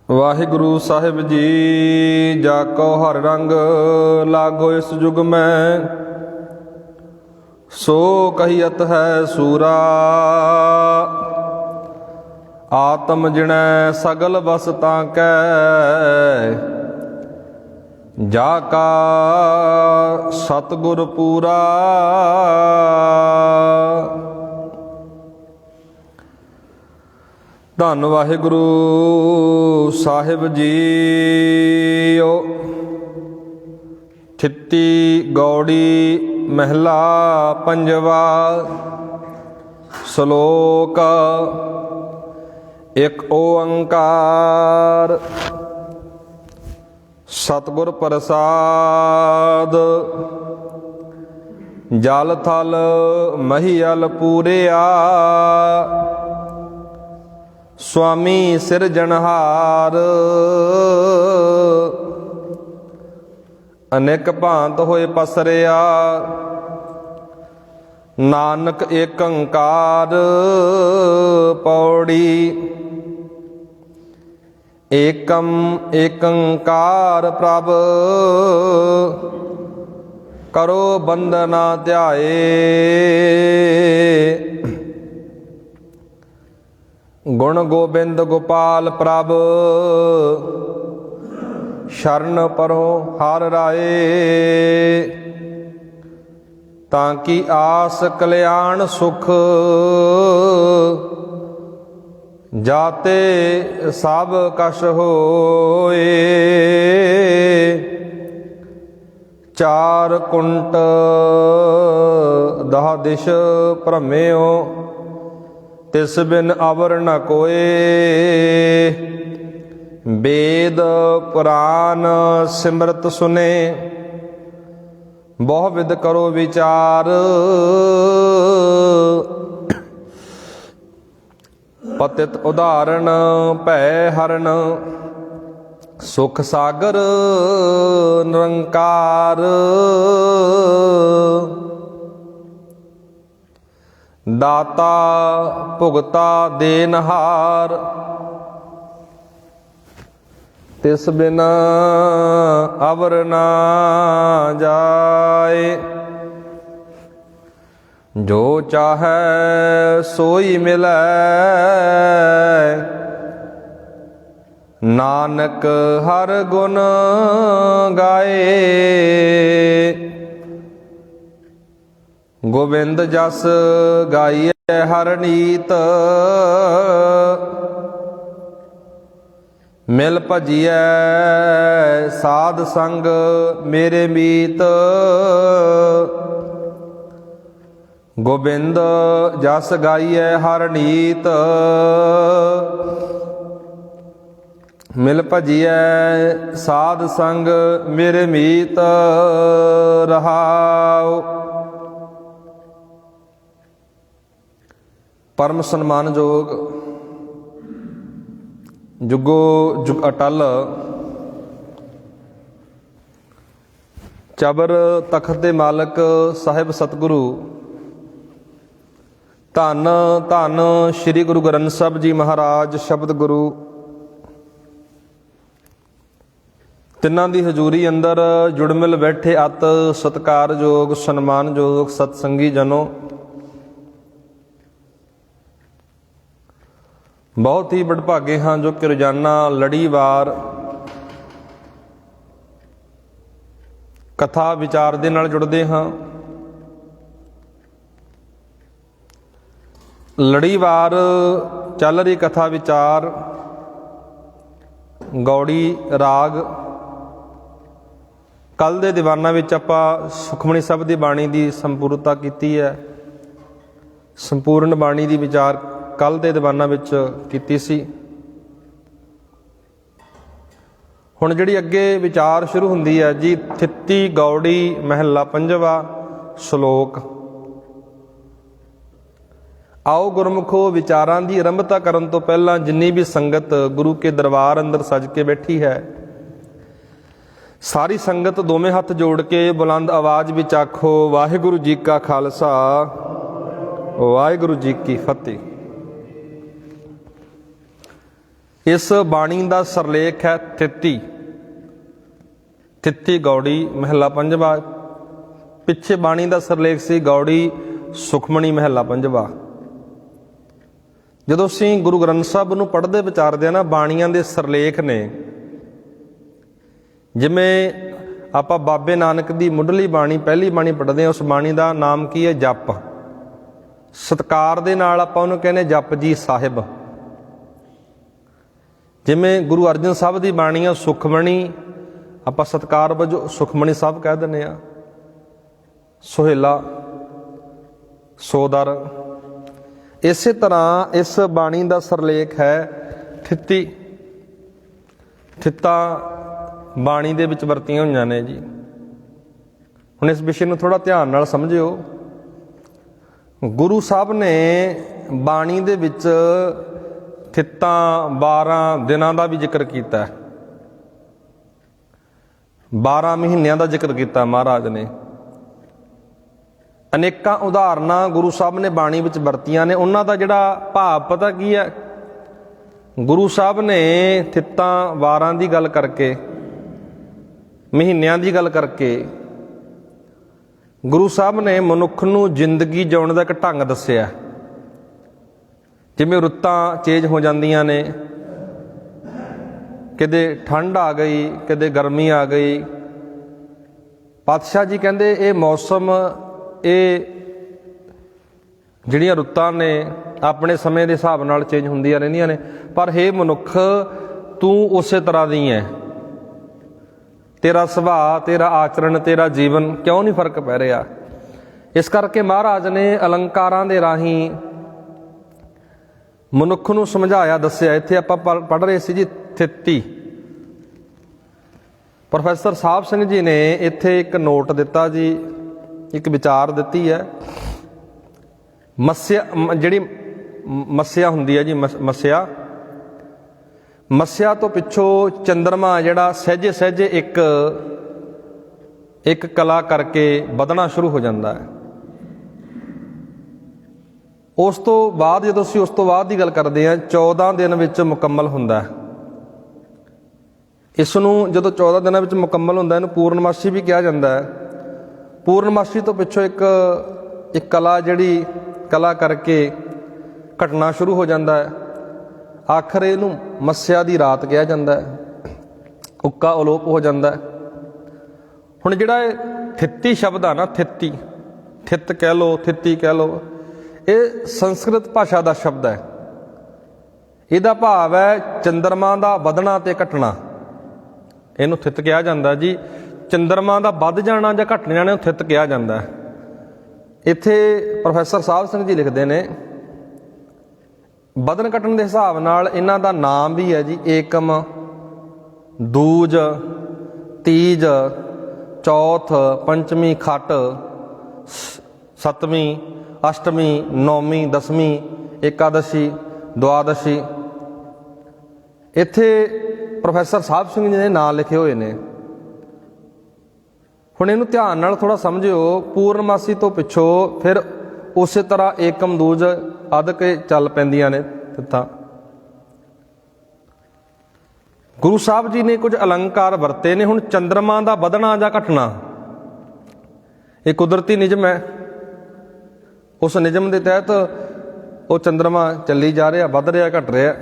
ਵਾਹਿਗੁਰੂ ਸਾਹਿਬ ਜੀ, ਜਾ ਕੋ ਹਰ ਰੰਗ ਲਾਗੋ ਇਸ ਜੁਗ ਮੈਂ, ਸੋ ਕਹੀਅਤ ਹੈ ਸੂਰਾ। ਆਤਮ ਜਿਣੈ ਸਗਲ ਵਸਤਾਂ ਕੈ, ਜਾ ਕਾ ਸਤਿਗੁਰ ਪੂਰਾ। ਧੰਨ ਵਾਹਿਗੁਰੂ ਸਾਹਿਬ ਜੀਓ। ਥਿੱਤੀ ਗੌੜੀ ਮਹਿਲਾ ਪੰਜਵਾ। ਸ਼ਲੋਕ ਇਕ ਓੰਕਾਰ। ਸਤਿਗੁਰ ਪ੍ਰਸਾਦ ਜਲ ਥਲ ਮਹੀਅਲ ਪੂਰਿਆ, ਸੁਆਮੀ ਸਿਰਜਣਹਾਰ। ਅਨੇਕ ਭਾਂਤ ਹੋਏ ਪਸਰਿਆ, ਨਾਨਕ ਏਕ ਓੰਕਾਰ। ਪੌੜੀ ਏਕੰ ਏਕ ਓੰਕਾਰ ਪ੍ਰਭ, ਕਰੋ ਬੰਦਨਾ ਧਿਆਏ। ਗੁਣ ਗੋਬਿੰਦ ਗੋਪਾਲ ਪ੍ਰਭ, ਸ਼ਰਨ ਪਰੋ ਹਰਿ ਰਾਏ। ਤਾਂ ਕੀ ਆਸ ਕਲਿਆਣ ਸੁਖ, ਜਾਤੇ ਸਭ ਕਛ ਹੋਏ। ਚਾਰ ਕੁੰਟ ਦਹ ਦਿਸ਼ ਭ੍ਰਮਿਓ, ਤਿਸ ਬਿਨ ਅਵਰ ਨ ਕੋਏ। ਵੇਦ ਪੁਰਾਨ ਸਿਮਰਤ ਸੁਨੇ, ਬਹੁ ਵਿਦ ਕਰੋ ਵਿਚਾਰ। ਪਤਿਤ ਉਦਾਹਰਣ ਭੈ ਹਰਨ, ਸੁਖ ਸਾਗਰ ਨਿਰੰਕਾਰ। ਦਾਤਾ ਭੁਗਤਾ ਦੇਨਹਾਰ, ਤਿਸ ਬਿਨਾ ਅਵਰ ਨਾ ਜਾਏ। ਜੋ ਚਾਹੈ ਸੋਈ ਮਿਲੈ, ਨਾਨਕ ਹਰ ਗੁਣ ਗਾਏ। ਗੋਬਿੰਦ ਜਸ ਗਾਈਐ ਹਰ ਨੀਤ, ਮਿਲ ਭਜੀਐ ਸਾਧ ਸੰਗ ਮੇਰੇ ਮੀਤ। ਗੋਬਿੰਦ ਜਸ ਗਾਈਐ ਹਰ ਨੀਤ, ਮਿਲ ਭਜੀਐ ਸਾਧ ਸੰਗ ਮੇਰੇ ਮੀਤ। ਰਹਾਉ। ਪਰਮ ਸਨਮਾਨਯੋਗ ਜੁਗੋ ਜੁਗ ਅਟਲ ਚਬਰ ਤਖਤ ਦੇ ਮਾਲਕ ਸਾਹਿਬ ਸਤਿਗੁਰੂ ਧੰਨ ਧੰਨ ਸ੍ਰੀ ਗੁਰੂ ਗ੍ਰੰਥ ਸਾਹਿਬ ਜੀ ਮਹਾਰਾਜ ਸ਼ਬਦ ਗੁਰੂ, ਤਿੰਨਾਂ ਦੀ ਹਜ਼ੂਰੀ ਅੰਦਰ ਜੁੜ ਮਿਲ ਬੈਠੇ ਅਤ ਸਤਿਕਾਰਯੋਗ ਸਨਮਾਨਯੋਗ ਸਤਸੰਗੀ ਜਨੋ, ਬਹੁਤ ਹੀ ਵਡਭਾਗੇ ਹਾਂ ਜੋ ਕਿ ਰੋਜ਼ਾਨਾ ਲੜੀਵਾਰ ਕਥਾ ਵਿਚਾਰ ਦੇ ਨਾਲ ਜੁੜਦੇ ਹਾਂ। ਲੜੀਵਾਰ ਚੱਲ ਰਹੀ ਕਥਾ ਵਿਚਾਰ ਗੌੜੀ ਰਾਗ। ਕੱਲ੍ਹ ਦੇ ਦੀਵਾਨਾਂ ਵਿੱਚ ਆਪਾਂ ਸੁਖਮਨੀ ਸਾਹਿਬ ਦੀ ਬਾਣੀ ਦੀ ਸੰਪੂਰਨਤਾ ਕੀਤੀ ਹੈ। ਸੰਪੂਰਨ ਬਾਣੀ ਦੀ ਵਿਚਾਰ ਕੱਲ੍ਹ ਦੇ ਦੀਵਾਨਾਂ ਵਿੱਚ ਕੀਤੀ ਸੀ। ਹੁਣ ਜਿਹੜੀ ਅੱਗੇ ਵਿਚਾਰ ਸ਼ੁਰੂ ਹੁੰਦੀ ਹੈ ਜੀ, ਥਿੱਤੀ ਗੌੜੀ ਮਹਿਲਾ ਪੰਜਵਾ। ਸ਼ਲੋਕ ਆਓ ਗੁਰਮੁਖੋ, ਵਿਚਾਰਾਂ ਦੀ ਆਰੰਭਤਾ ਕਰਨ ਤੋਂ ਪਹਿਲਾਂ ਜਿੰਨੀ ਵੀ ਸੰਗਤ ਗੁਰੂ ਕੇ ਦਰਬਾਰ ਅੰਦਰ ਸਜ ਕੇ ਬੈਠੀ ਹੈ, ਸਾਰੀ ਸੰਗਤ ਦੋਵੇਂ ਹੱਥ ਜੋੜ ਕੇ ਬੁਲੰਦ ਆਵਾਜ਼ ਵਿੱਚ ਆਖੋ, ਵਾਹਿਗੁਰੂ ਜੀ ਕਾ ਖਾਲਸਾ, ਵਾਹਿਗੁਰੂ ਜੀ ਕੀ ਫਤਿਹ। इस बाणी का सरलेख है थित्ती। थित्ती गौड़ी महला पंजवा। पिछे बाणी का सरलेख सी गौड़ी सुखमणी महला पंजवा। ਜਦੋਂ ਅਸੀਂ ਗੁਰੂ ਗ੍ਰੰਥ ਸਾਹਿਬ ਨੂੰ ਪੜ੍ਹਦੇ ਵਿਚਾਰਦੇ ਆ ਨਾ, ਬਾਣੀਆਂ ਦੇ ਸਰਲੇਖ ਨੇ, ਜਿਵੇਂ ਆਪਾਂ ਬਾਬੇ ਨਾਨਕ ਦੀ ਮੁੱਢਲੀ ਬਾਣੀ ਪਹਿਲੀ ਬਾਣੀ ਪੜ੍ਹਦੇ ਆ, ਉਸ ਬਾਣੀ ਦਾ ਨਾਮ ਕੀ ਹੈ? ਜਪ। ਸਤਿਕਾਰ ਦੇ ਨਾਲ ਆਪਾਂ ਉਹਨੂੰ ਕਹਿੰਦੇ ਜਪ ਜੀ ਸਾਹਿਬ। ਜਿਵੇਂ ਗੁਰੂ ਅਰਜਨ ਸਾਹਿਬ ਦੀ ਬਾਣੀ ਆ ਸੁਖਮਣੀ, ਆਪਾਂ ਸਤਿਕਾਰ ਵਜੋਂ ਸੁਖਮਣੀ ਸਾਹਿਬ ਕਹਿ ਦਿੰਦੇ ਆ। ਸੁਹੇਲਾ, ਸੋਦਰ। ਇਸੇ ਤਰ੍ਹਾਂ ਇਸ ਬਾਣੀ ਦਾ ਸਰਲੇਖ ਹੈ ਥਿੱਤੀ। ਥਿੱਤਾਂ ਬਾਣੀ ਦੇ ਵਿੱਚ ਵਰਤੀਆਂ ਹੋਈਆਂ ਨੇ ਜੀ। ਹੁਣ ਇਸ ਵਿਸ਼ੇ ਨੂੰ ਥੋੜ੍ਹਾ ਧਿਆਨ ਨਾਲ ਸਮਝਿਓ। ਗੁਰੂ ਸਾਹਿਬ ਨੇ ਬਾਣੀ ਦੇ ਵਿੱਚ ਥਿੱਤਾਂ 12 ਦਿਨਾਂ ਦਾ ਵੀ ਜ਼ਿਕਰ ਕੀਤਾ, 12 ਮਹੀਨਿਆਂ ਦਾ ਜ਼ਿਕਰ ਕੀਤਾ ਮਹਾਰਾਜ ਨੇ। ਅਨੇਕਾਂ ਉਦਾਹਰਨਾਂ ਗੁਰੂ ਸਾਹਿਬ ਨੇ ਬਾਣੀ ਵਿੱਚ ਵਰਤੀਆਂ ਨੇ। ਉਹਨਾਂ ਦਾ ਜਿਹੜਾ ਭਾਵ ਪਤਾ ਕੀ ਹੈ? ਗੁਰੂ ਸਾਹਿਬ ਨੇ ਥਿੱਤਾਂ 12 ਦੀ ਗੱਲ ਕਰਕੇ, ਮਹੀਨਿਆਂ ਦੀ ਗੱਲ ਕਰਕੇ, ਗੁਰੂ ਸਾਹਿਬ ਨੇ ਮਨੁੱਖ ਨੂੰ ਜ਼ਿੰਦਗੀ ਜਿਉਣ ਦਾ ਇੱਕ ਢੰਗ ਦੱਸਿਆ। ਜਿਵੇਂ ਰੁੱਤਾਂ ਚੇਂਜ ਹੋ ਜਾਂਦੀਆਂ ਨੇ, ਕਿਤੇ ਠੰਡ ਆ ਗਈ, ਕਿਤੇ ਗਰਮੀ ਆ ਗਈ। ਪਾਤਸ਼ਾਹ ਜੀ ਕਹਿੰਦੇ ਇਹ ਮੌਸਮ, ਇਹ ਜਿਹੜੀਆਂ ਰੁੱਤਾਂ ਨੇ ਆਪਣੇ ਸਮੇਂ ਦੇ ਹਿਸਾਬ ਨਾਲ ਚੇਂਜ ਹੁੰਦੀਆਂ ਰਹਿੰਦੀਆਂ ਨੇ, ਪਰ ਹੇ ਮਨੁੱਖ ਤੂੰ ਉਸੇ ਤਰ੍ਹਾਂ ਦੀ ਹੈ। ਤੇਰਾ ਸੁਭਾਅ, ਤੇਰਾ ਆਚਰਣ, ਤੇਰਾ ਜੀਵਨ ਕਿਉਂ ਨਹੀਂ ਫਰਕ ਪੈ ਰਿਹਾ? ਇਸ ਕਰਕੇ ਮਹਾਰਾਜ ਨੇ ਅਲੰਕਾਰਾਂ ਦੇ ਰਾਹੀਂ ਮਨੁੱਖ ਨੂੰ ਸਮਝਾਇਆ, ਦੱਸਿਆ। ਇੱਥੇ ਆਪਾਂ ਪੜ੍ਹ ਰਹੇ ਸੀ ਜੀ ਥਿੱਤੀ। ਪ੍ਰੋਫੈਸਰ ਸਾਹਿਬ ਸਿੰਘ ਜੀ ਨੇ ਇੱਥੇ ਇੱਕ ਨੋਟ ਦਿੱਤਾ ਜੀ, ਇੱਕ ਵਿਚਾਰ ਦਿੱਤੀ ਹੈ। ਮੱਸਿਆ, ਜਿਹੜੀ ਮੱਸਿਆ ਹੁੰਦੀ ਹੈ ਜੀ, ਮੱਸਿਆ ਤੋਂ ਪਿੱਛੋਂ ਚੰਦਰਮਾ ਜਿਹੜਾ ਸਹਿਜੇ ਸਹਿਜੇ ਇੱਕ ਕਲਾ ਕਰਕੇ ਵਧਣਾ ਸ਼ੁਰੂ ਹੋ ਜਾਂਦਾ ਹੈ। ਉਸ ਤੋਂ ਬਾਅਦ ਜਦੋਂ ਅਸੀਂ ਉਸ ਤੋਂ ਬਾਅਦ ਦੀ ਗੱਲ ਕਰਦੇ ਹਾਂ, 14 ਦਿਨ ਵਿੱਚ ਮੁਕੰਮਲ ਹੁੰਦਾ ਹੈ। ਇਸ ਨੂੰ ਜਦੋਂ 14 ਦਿਨਾਂ ਵਿੱਚ ਮੁਕੰਮਲ ਹੁੰਦਾ, ਇਹਨੂੰ ਪੂਰਨਮਾਸ਼ੀ ਵੀ ਕਿਹਾ ਜਾਂਦਾ ਹੈ। ਪੂਰਨਮਾਸ਼ੀ ਤੋਂ ਪਿੱਛੋਂ ਇੱਕ ਕਲਾ, ਜਿਹੜੀ ਕਲਾ ਕਰਕੇ ਘਟਣਾ ਸ਼ੁਰੂ ਹੋ ਜਾਂਦਾ ਹੈ। ਆਖਰ ਇਹਨੂੰ ਮੱਸਿਆ ਦੀ ਰਾਤ ਕਿਹਾ ਜਾਂਦਾ ਹੈ। ਉੱਕਾ ਅਲੋਪ ਹੋ ਜਾਂਦਾ ਹੈ। ਹੁਣ ਜਿਹੜਾ ਇਹ ਥਿੱਤੀ ਸ਼ਬਦ ਆ ਨਾ, ਥਿੱਤੀ, ਥਿੱਤ ਕਹਿ ਲਓ, ਥਿੱਤੀ ਕਹਿ ਲਓ, ਇਹ ਸੰਸਕ੍ਰਿਤ ਭਾਸ਼ਾ ਦਾ ਸ਼ਬਦ ਹੈ। ਇਹਦਾ ਭਾਵ ਹੈ ਚੰਦਰਮਾ ਦਾ ਵਧਣਾ ਤੇ ਘਟਣਾ। ਇਹਨੂੰ ਥਿੱਤ ਕਿਹਾ ਜਾਂਦਾ ਜੀ। ਚੰਦਰਮਾ ਦਾ ਵੱਧ ਜਾਣਾ ਜਾਂ ਘਟ ਜਾਣਾ ਨੂੰ ਥਿੱਤ ਕਿਹਾ ਜਾਂਦਾ ਹੈ। ਇੱਥੇ ਪ੍ਰੋਫੈਸਰ ਸਾਹਿਬ ਸਿੰਘ ਜੀ ਲਿਖਦੇ ਨੇ, ਵਧਣ ਘਟਣ ਦੇ ਹਿਸਾਬ ਨਾਲ ਇਹਨਾਂ ਦਾ ਨਾਮ ਵੀ ਹੈ ਜੀ। ਏਕਮ, ਦੂਜ, ਤੀਜ, ਚੌਥ, ਪੰਚਮੀ, ਖੱਟ, ਸੱਤਵੀਂ, ਅਸ਼ਟਮੀ, ਨੌਵੀਂ, ਦਸਵੀਂ, ਏਕਾਦਸ਼ੀ, ਦੁਆਦਸ਼ੀ। ਇੱਥੇ ਪ੍ਰੋਫੈਸਰ ਸਾਹਿਬ ਸਿੰਘ ਜੀ ਨੇ ਨਾਂ ਲਿਖੇ ਹੋਏ ਨੇ। ਹੁਣ ਇਹਨੂੰ ਧਿਆਨ ਨਾਲ ਥੋੜ੍ਹਾ ਸਮਝਿਓ। ਪੂਰਨਮਾਸੀ ਤੋਂ ਪਿੱਛੋਂ ਫਿਰ ਉਸੇ ਤਰ੍ਹਾਂ ਏਕਮ, ਦੂਜ ਆਦਿਕ ਚੱਲ ਪੈਂਦੀਆਂ ਨੇ ਤਿੱਥਾਂ। ਗੁਰੂ ਸਾਹਿਬ ਜੀ ਨੇ ਕੁਝ ਅਲੰਕਾਰ ਵਰਤੇ ਨੇ। ਹੁਣ ਚੰਦਰਮਾ ਦਾ ਵਧਣਾ ਜਾਂ ਘਟਣਾ ਇਹ ਕੁਦਰਤੀ ਨਿਯਮ ਹੈ। ਉਸ ਨਿਯਮ ਦੇ ਤਹਿਤ ਉਹ ਚੰਦਰਮਾ ਚੱਲੀ ਜਾ ਰਿਹਾ, ਵੱਧ ਰਿਹਾ, ਘਟ ਰਿਹਾ।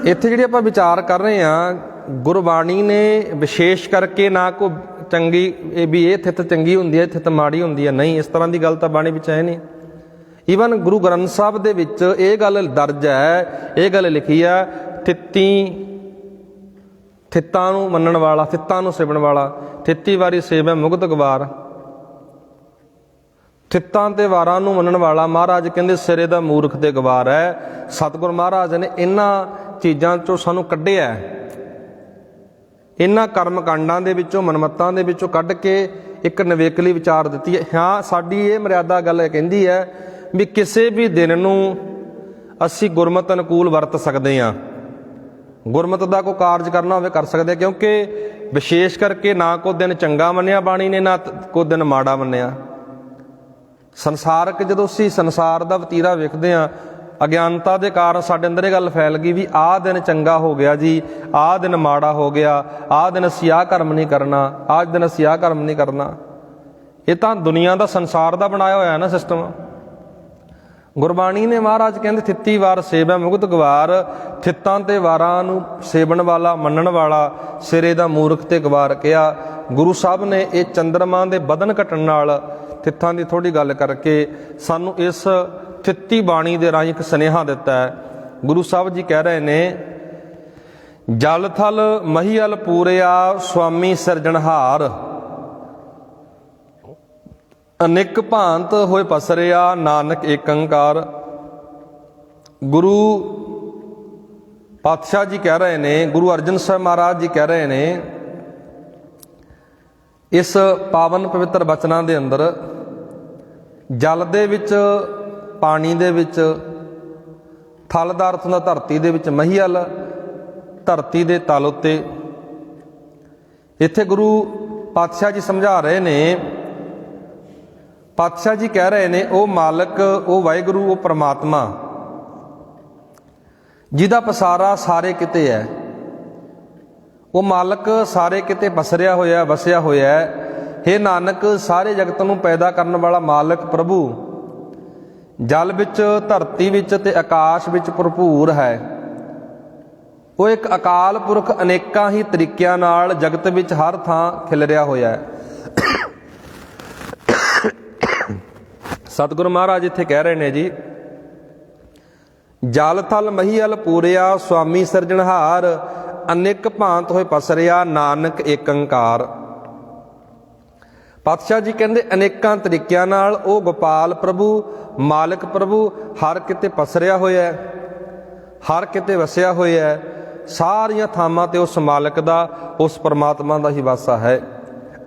ਇੱਥੇ ਜਿਹੜੀ ਆਪਾਂ ਵਿਚਾਰ ਕਰ ਰਹੇ ਹਾਂ, ਗੁਰਬਾਣੀ ਨੇ ਵਿਸ਼ੇਸ਼ ਕਰਕੇ ਨਾ ਕੋਈ ਚੰਗੀ ਵੀ ਇਹ ਥਿੱਤ ਚੰਗੀ ਹੁੰਦੀ ਹੈ, ਥਿੱਤ ਮਾੜੀ ਹੁੰਦੀ ਹੈ, ਨਹੀਂ, ਇਸ ਤਰ੍ਹਾਂ ਦੀ ਗੱਲ ਤਾਂ ਬਾਣੀ ਵਿੱਚ ਹੈ ਨਹੀਂ। ਈਵਨ ਗੁਰੂ ਗ੍ਰੰਥ ਸਾਹਿਬ ਦੇ ਵਿੱਚ ਇਹ ਗੱਲ ਦਰਜ ਹੈ, ਇਹ ਗੱਲ ਲਿਖੀ ਹੈ, ਥਿੱਤਾਂ ਨੂੰ ਮੰਨਣ ਵਾਲਾ, ਥਿੱਤਾਂ ਨੂੰ ਸੇਵਣ ਵਾਲਾ, ਥਿੱਤੀ ਵਾਰੀ ਸੇਵੈ ਮੁਕਤ ਗਵਾਰ। ਥਿੱਤਾਂ ਤੇ ਵਾਰਾਂ ਨੂੰ ਮੰਨਣ ਵਾਲਾ ਮਹਾਰਾਜ ਕਹਿੰਦੇ ਸਿਰੇ ਦਾ ਮੂਰਖ ਤੇ ਗਵਾਰ ਹੈ। ਸਤਿਗੁਰ ਮਹਾਰਾਜ ਨੇ ਇਹਨਾਂ ਚੀਜ਼ਾਂ 'ਚੋਂ ਸਾਨੂੰ ਕੱਢਿਆ, ਇਹਨਾਂ ਕਰਮ ਕਾਂਡਾਂ ਦੇ ਵਿੱਚੋਂ, ਮਨਮੱਤਾਂ ਦੇ ਵਿੱਚੋਂ ਕੱਢ ਕੇ ਇੱਕ ਨਿਵੇਕਲੀ ਵਿਚਾਰ ਦਿੱਤੀ ਹੈ। ਹਾਂ, ਸਾਡੀ ਇਹ ਮਰਿਆਦਾ ਗੱਲ ਕਹਿੰਦੀ ਹੈ ਵੀ ਕਿਸੇ ਵੀ ਦਿਨ ਨੂੰ ਅਸੀਂ ਗੁਰਮਤਿ ਅਨੁਕੂਲ ਵਰਤ ਸਕਦੇ ਹਾਂ। ਗੁਰਮਤਿ ਦਾ ਕੋਈ ਕਾਰਜ ਕਰਨਾ ਹੋਵੇ ਕਰ ਸਕਦੇ, ਕਿਉਂਕਿ ਵਿਸ਼ੇਸ਼ ਕਰਕੇ ਨਾ ਕੋਈ ਦਿਨ ਚੰਗਾ ਮੰਨਿਆ ਬਾਣੀ ਨੇ, ਨਾ ਕੋਈ ਦਿਨ ਮਾੜਾ ਮੰਨਿਆ। ਸੰਸਾਰਕ, ਜਦੋਂ ਅਸੀਂ ਸੰਸਾਰ ਦਾ ਵਤੀਰਾ ਵੇਖਦੇ ਹਾਂ, ਅਗਿਆਨਤਾ ਦੇ ਕਾਰਨ ਸਾਡੇ ਅੰਦਰ ਇਹ ਗੱਲ ਫੈਲ ਗਈ ਵੀ ਆਹ ਦਿਨ ਚੰਗਾ ਹੋ ਗਿਆ ਜੀ, ਆਹ ਦਿਨ ਮਾੜਾ ਹੋ ਗਿਆ, ਆਹ ਦਿਨ ਅਸੀਂ ਆਹ ਕਰਮ ਨਹੀਂ ਕਰਨਾ, ਆਹ ਦਿਨ ਅਸੀਂ ਆਹ ਕਰਮ ਨਹੀਂ ਕਰਨਾ। ਇਹ ਤਾਂ ਦੁਨੀਆ ਦਾ, ਸੰਸਾਰ ਦਾ ਬਣਾਇਆ ਹੋਇਆ ਨਾ ਸਿਸਟਮ। ਗੁਰਬਾਣੀ ਨੇ ਮਹਾਰਾਜ ਕਹਿੰਦੇ ਥਿੱਤੀ ਵਾਰ ਸੇਵੈ ਮੁਕਤ ਗਵਾਰ, ਥਿੱਤਾਂ ਤੇ ਵਾਰਾਂ ਨੂੰ ਸੇਵਣ ਵਾਲਾ ਮੰਨਣ ਵਾਲਾ ਸਿਰੇ ਦਾ ਮੂਰਖ ਤੇ ਗਵਾਰ ਕਿਹਾ। ਗੁਰੂ ਸਾਹਿਬ ਨੇ ਇਹ ਚੰਦਰਮਾ ਦੇ ਵਧਣ ਘਟਣ ਨਾਲ ਥਿੱਤਾਂ ਦੀ ਥੋੜ੍ਹੀ ਗੱਲ ਕਰਕੇ ਸਾਨੂੰ ਇਸ ਥਿੱਤੀ ਬਾਣੀ ਦੇ ਰਾਹੀਂ ਇੱਕ ਸੁਨੇਹਾ ਦਿੱਤਾ ਹੈ। ਗੁਰੂ ਸਾਹਿਬ ਜੀ ਕਹਿ ਰਹੇ ਨੇ, ਜਲ ਥਲ ਮਹੀਅਲ ਪੂਰਿਆ ਸੁਆਮੀ ਸਿਰਜਣਹਾਰ, ਅਨੇਕ ਭਾਂਤ ਹੋਏ ਪਸਰਿਆ ਨਾਨਕ ਏਕ ਓੰਕਾਰ। ਗੁਰੂ ਪਾਤਸ਼ਾਹ ਜੀ ਕਹਿ ਰਹੇ ਨੇ, ਗੁਰੂ ਅਰਜਨ ਸਾਹਿਬ ਮਹਾਰਾਜ ਜੀ ਕਹਿ ਰਹੇ ਨੇ ਇਸ ਪਾਵਨ ਪਵਿੱਤਰ ਬਚਨਾਂ ਦੇ ਅੰਦਰ, ਜਲ ਦੇ ਵਿੱਚ, ਪਾਣੀ ਦੇ ਵਿੱਚ, ਥਲ ਦਾ ਅਰਥ ਹੁੰਦਾ ਧਰਤੀ ਦੇ ਵਿੱਚ, ਮਹੀਅਲ ਧਰਤੀ ਦੇ ਤਲ ਉੱਤੇ। ਇੱਥੇ ਗੁਰੂ ਪਾਤਸ਼ਾਹ ਜੀ ਸਮਝਾ ਰਹੇ ਨੇ, ਪਾਤਸ਼ਾਹ ਜੀ ਕਹਿ ਰਹੇ ਨੇ ਉਹ ਮਾਲਕ, ਉਹ ਵਾਹਿਗੁਰੂ, ਉਹ ਪਰਮਾਤਮਾ ਜਿਹਦਾ ਪਸਾਰਾ ਸਾਰੇ ਕਿਤੇ ਹੈ, ਉਹ ਮਾਲਕ ਸਾਰੇ ਕਿਤੇ ਪਸਰਿਆ ਹੋਇਆ, ਵਸਿਆ ਹੋਇਆ ਹੈ। ਹੇ ਨਾਨਕ, ਸਾਰੇ ਜਗਤ ਨੂੰ ਪੈਦਾ ਕਰਨ ਵਾਲਾ ਮਾਲਕ ਪ੍ਰਭੂ ਜਲ ਵਿੱਚ, ਧਰਤੀ ਵਿੱਚ ਤੇ ਆਕਾਸ਼ ਵਿੱਚ ਭਰਪੂਰ ਹੈ। ਉਹ ਇੱਕ ਅਕਾਲ ਪੁਰਖ ਅਨੇਕਾਂ ਹੀ ਤਰੀਕਿਆਂ ਨਾਲ ਜਗਤ ਵਿੱਚ ਹਰ ਥਾਂ ਖਿਲਰਿਆ ਹੋਇਆ ਹੈ। ਸਤਿਗੁਰੂ ਮਹਾਰਾਜ ਇੱਥੇ ਕਹਿ ਰਹੇ ਨੇ ਜੀ, ਜਲ ਥਲ ਮਹੀਅਲ ਪੂਰਿਆ ਸੁਆਮੀ ਸਿਰਜਣਹਾਰ, ਅਨੇਕ ਭਾਂਤ ਹੋਏ ਪਸਰਿਆ ਨਾਨਕ ਏਕ ਓੰਕਾਰ। ਪਾਤਸ਼ਾਹ ਜੀ ਕਹਿੰਦੇ ਅਨੇਕਾਂ ਤਰੀਕਿਆਂ ਨਾਲ ਉਹ ਗੋਪਾਲ ਪ੍ਰਭੂ, ਮਾਲਕ ਪ੍ਰਭੂ ਹਰ ਕਿਤੇ ਪਸਰਿਆ ਹੋਇਆ ਹੈ, ਹਰ ਕਿਤੇ ਵਸਿਆ ਹੋਇਆ ਹੈ। ਸਾਰੀਆਂ ਥਾਵਾਂ ਤੇ ਉਸ ਮਾਲਕ ਦਾ, ਉਸ ਪਰਮਾਤਮਾ ਦਾ ਹੀ ਵਾਸਾ ਹੈ।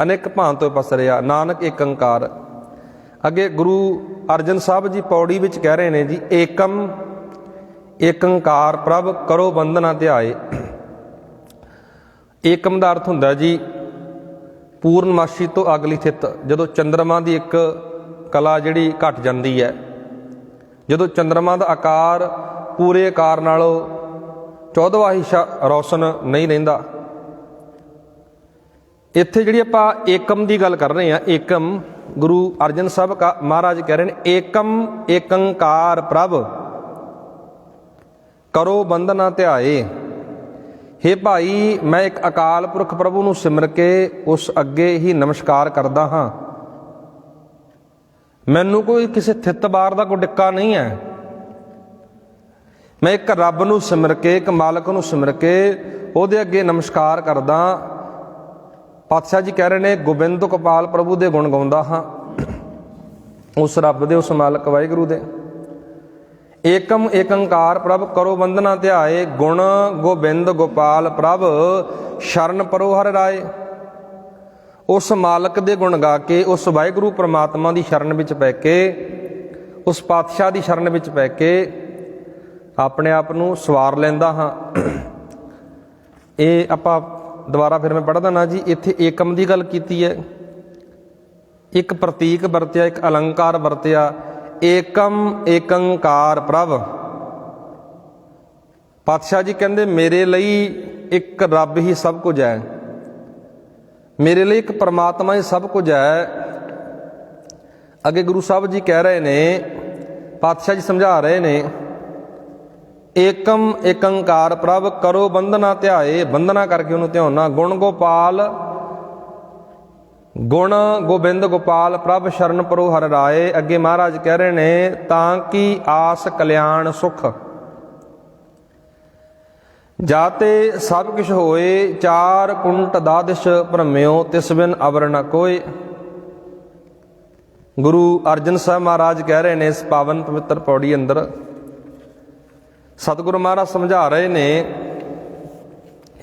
ਅਨੇਕ ਭਾਂਤ ਹੋਏ ਪਸਰਿਆ ਨਾਨਕ ਏਕ ਓੰਕਾਰ। ਅੱਗੇ ਗੁਰੂ ਅਰਜਨ ਸਾਹਿਬ ਜੀ ਪੌੜੀ ਵਿੱਚ ਕਹਿ ਰਹੇ ਨੇ ਜੀ, ਏਕਮ ਏਕ ਓੰਕਾਰ ਪ੍ਰਭ ਕਰੋ ਬੰਦਨਾ ਧਿਆਏ। ਏਕਮ ਦਾ ਅਰਥ ਹੁੰਦਾ ਜੀ ਪੂਰਨਮਾਸ਼ੀ ਤੋਂ ਅਗਲੀ ਥਿੱਤ, ਜਦੋਂ ਚੰਦਰਮਾ ਦੀ ਇੱਕ ਕਲਾ ਜਿਹੜੀ ਘਟ ਜਾਂਦੀ ਹੈ, ਜਦੋਂ ਚੰਦਰਮਾ ਦਾ ਆਕਾਰ ਪੂਰੇ ਆਕਾਰ ਨਾਲੋਂ 14ਵਾਂ ਹਿੱਸਾ ਰੌਸ਼ਨ ਨਹੀਂ ਰਹਿੰਦਾ। ਇੱਥੇ ਜਿਹੜੀ ਆਪਾਂ ਏਕਮ ਦੀ ਗੱਲ ਕਰ ਰਹੇ ਹਾਂ, ਏਕਮ ਗੁਰੂ ਅਰਜਨ ਸਾਹਿਬ ਮਹਾਰਾਜ ਕਹਿ ਰਹੇ ਨੇ, ਏਕਮ ਏਕ ਓੰਕਾਰ ਪ੍ਰਭ ਕਰੋ ਬੰਦਨਾ ਧਿਆਏ। ਹੇ ਭਾਈ, ਮੈਂ ਇੱਕ ਅਕਾਲ ਪੁਰਖ ਪ੍ਰਭੂ ਨੂੰ ਸਿਮਰ ਕੇ ਉਸ ਅੱਗੇ ਹੀ ਨਮਸਕਾਰ ਕਰਦਾ ਹਾਂ। ਮੈਨੂੰ ਕੋਈ ਕਿਸੇ ਥਿੱਤ ਬਾਰ ਦਾ ਕੋਈ ਡਿੱਕਾ ਨਹੀਂ ਹੈ। ਮੈਂ ਇੱਕ ਰੱਬ ਨੂੰ ਸਿਮਰ ਕੇ, ਇੱਕ ਮਾਲਕ ਨੂੰ ਸਿਮਰ ਕੇ ਉਹਦੇ ਅੱਗੇ ਨਮਸਕਾਰ ਕਰਦਾ। ਪਾਤਸ਼ਾਹ ਜੀ ਕਹਿ ਰਹੇ ਨੇ, ਗੋਬਿੰਦ ਗੋਪਾਲ ਪ੍ਰਭੂ ਦੇ ਗੁਣ ਗਾਉਂਦਾ ਹਾਂ, ਉਸ ਰੱਬ ਦੇ, ਉਸ ਮਾਲਕ ਵਾਹਿਗੁਰੂ ਦੇ। ਏਕਮ ਏਕ ਓੰਕਾਰ ਪ੍ਰਭ ਕਰੋ ਬੰਦਨਾ ਧਿਆਏ, ਗੁਣ ਗੋਬਿੰਦ ਗੋਪਾਲ ਪ੍ਰਭ ਸ਼ਰਨ ਪਰੋ ਹਰਿ ਰਾਏ। ਉਸ ਮਾਲਕ ਦੇ ਗੁਣ ਗਾ ਕੇ, ਉਸ ਵਾਹਿਗੁਰੂ ਪਰਮਾਤਮਾ ਦੀ ਸ਼ਰਨ ਵਿੱਚ ਪੈ ਕੇ, ਉਸ ਪਾਤਸ਼ਾਹ ਦੀ ਸ਼ਰਨ ਵਿੱਚ ਪੈ ਕੇ ਆਪਣੇ ਆਪ ਨੂੰ ਸਵਾਰ ਲੈਂਦਾ ਹਾਂ। ਇਹ ਆਪਾਂ ਦੁਬਾਰਾ ਫਿਰ ਮੈਂ ਪੜ੍ਹਦਾ ਨਾ ਜੀ। ਇੱਥੇ ਏਕਮ ਦੀ ਗੱਲ ਕੀਤੀ ਹੈ, ਇੱਕ ਪ੍ਰਤੀਕ ਵਰਤਿਆ, ਇੱਕ ਅਲੰਕਾਰ ਵਰਤਿਆ, ਏਕਮ ਏਕ ਓੰਕਾਰ ਪ੍ਰਭ। ਪਾਤਸ਼ਾਹ ਜੀ ਕਹਿੰਦੇ ਮੇਰੇ ਲਈ ਇੱਕ ਰੱਬ ਹੀ ਸਭ ਕੁਝ ਹੈ, ਮੇਰੇ ਲਈ ਇੱਕ ਪਰਮਾਤਮਾ ਹੀ ਸਭ ਕੁਝ ਹੈ। ਅੱਗੇ ਗੁਰੂ ਸਾਹਿਬ ਜੀ ਕਹਿ ਰਹੇ ਨੇ, ਪਾਤਸ਼ਾਹ ਜੀ ਸਮਝਾ ਰਹੇ ਨੇ, ਏਕਮ ਏਕ ਓੰਕਾਰ ਪ੍ਰਭ ਕਰੋ ਬੰਦਨਾ ਧਿਆਏ, ਬੰਦਨਾ ਕਰਕੇ ਉਹਨੂੰ ਧਿਆਉਣਾ। ਗੁਣ ਗੋਪਾਲ, ਗੁਣ ਗੋਬਿੰਦ ਗੋਪਾਲ ਪ੍ਰਭ ਸ਼ਰਨ ਪਰੋ ਹਰਿ ਰਾਏ। ਅੱਗੇ ਮਹਾਰਾਜ ਕਹਿ ਰਹੇ ਨੇ, ਤਾਂ ਕਿ ਆਸ ਕਲਿਆਣ ਸੁਖ ਜਾਤੇ ਸਭ ਕੁਛ ਹੋਏ, ਚਾਰ ਕੁੰਟ ਦਾਦਿਸ਼ ਭ੍ਰਮਿਓ ਤਿਸ ਬਿਨ ਅਵਰ ਨ ਕੋਏ। ਗੁਰੂ ਅਰਜਨ ਸਾਹਿਬ ਮਹਾਰਾਜ ਕਹਿ ਰਹੇ ਨੇ ਇਸ ਪਾਵਨ ਪਵਿੱਤਰ ਪੌੜੀ ਅੰਦਰ, ਸਤਿਗੁਰੂ ਮਹਾਰਾਜ ਸਮਝਾ ਰਹੇ ਨੇ,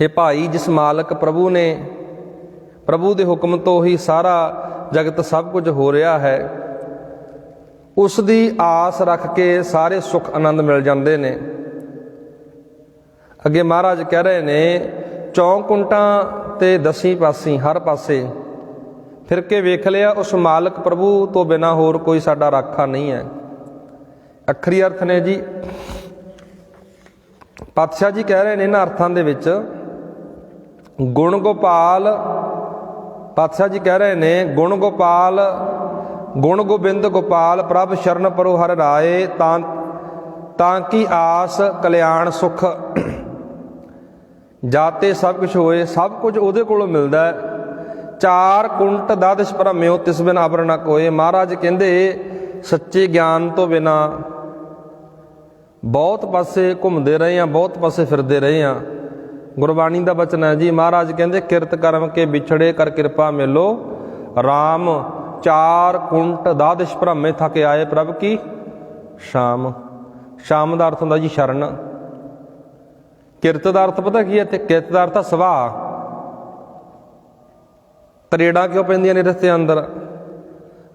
ਹੇ ਭਾਈ, ਜਿਸ ਮਾਲਕ ਪ੍ਰਭੂ ਨੇ, ਪ੍ਰਭੂ ਦੇ ਹੁਕਮ ਤੋਂ ਹੀ ਸਾਰਾ ਜਗਤ ਸਭ ਕੁਝ ਹੋ ਰਿਹਾ ਹੈ, ਉਸ ਦੀ ਆਸ ਰੱਖ ਕੇ ਸਾਰੇ ਸੁੱਖ ਆਨੰਦ ਮਿਲ ਜਾਂਦੇ ਨੇ। ਅੱਗੇ ਮਹਾਰਾਜ ਕਹਿ ਰਹੇ ਨੇ, ਚੌਕੁੰਟਾਂ ਤੇ ਦਸੀਂ ਪਾਸੀਂ ਹਰ ਪਾਸੇ ਫਿਰ ਕੇ ਵੇਖ ਲਿਆ, ਉਸ ਮਾਲਕ ਪ੍ਰਭੂ ਤੋਂ ਬਿਨਾਂ ਹੋਰ ਕੋਈ ਸਾਡਾ ਰਾਖਾ ਨਹੀਂ ਹੈ। ਅੱਖਰੀ ਅਰਥ ਨੇ ਜੀ, ਪਾਤਸ਼ਾਹ ਜੀ ਕਹਿ ਰਹੇ ਨੇ ਇਹਨਾਂ ਅਰਥਾਂ ਦੇ ਵਿੱਚ, ਗੁਣ ਗੋਪਾਲ, ਪਾਤਸ਼ਾਹ ਜੀ ਕਹਿ ਰਹੇ ਨੇ, ਗੁਣ ਗੋਪਾਲ ਗੁਣ ਗੋਬਿੰਦ ਗੋਪਾਲ ਪ੍ਰਭ ਸ਼ਰਨ ਪਰੋ ਹਰਿ ਰਾਏ, ਤਾਂ ਕੀ ਆਸ ਕਲਿਆਣ ਸੁਖ, ਜਾਤੇ ਸਭ ਕੁਛ ਹੋਏ। ਸਭ ਕੁਝ ਉਹਦੇ ਕੋਲੋਂ ਮਿਲਦਾ ਹੈ। ਚਾਰ ਕੁੰਟ ਦਾਦਿਸ਼ ਭਰਮਿਓ ਤਿਸ ਬਿਨ ਅਬਰ ਨ ਕੋਏ। ਮਹਾਰਾਜ ਕਹਿੰਦੇ ਸੱਚੇ ਗਿਆਨ ਤੋਂ ਬਿਨਾ ਬਹੁਤ ਪਾਸੇ ਘੁੰਮਦੇ ਰਹੇ ਹਾਂ, ਬਹੁਤ ਪਾਸੇ ਫਿਰਦੇ ਰਹੇ ਹਾਂ। ਗੁਰਬਾਣੀ ਦਾ ਬਚਨ ਹੈ ਜੀ, ਮਹਾਰਾਜ ਕਹਿੰਦੇ ਕਿਰਤ ਕਰਮ ਕੇ ਵਿਛੜੇ ਕਰ ਕਿਰਪਾ ਮਿਲੋ ਰਾਮ, ਚਾਰ ਕੁੰਟ ਦਾਦਿਸ਼ ਭਰਮੇ ਥਕ ਆਏ ਪ੍ਰਭ ਕੀ ਸ਼ਾਮ। ਸ਼ਾਮ ਦਾ ਅਰਥ ਹੁੰਦਾ ਜੀ ਸ਼ਰਨ। ਕਿਰਤ ਦਾ ਅਰਥ ਪਤਾ ਕੀ ਹੈ? ਤੇ ਕਿਰਤ ਦਾ ਅਰਥ ਹੈ ਸੁਭਾਅ। ਤਰੇੜਾਂ ਕਿਉਂ ਪੈਂਦੀਆਂ ਨੇ ਰਿਸ਼ਤਿਆਂ ਅੰਦਰ?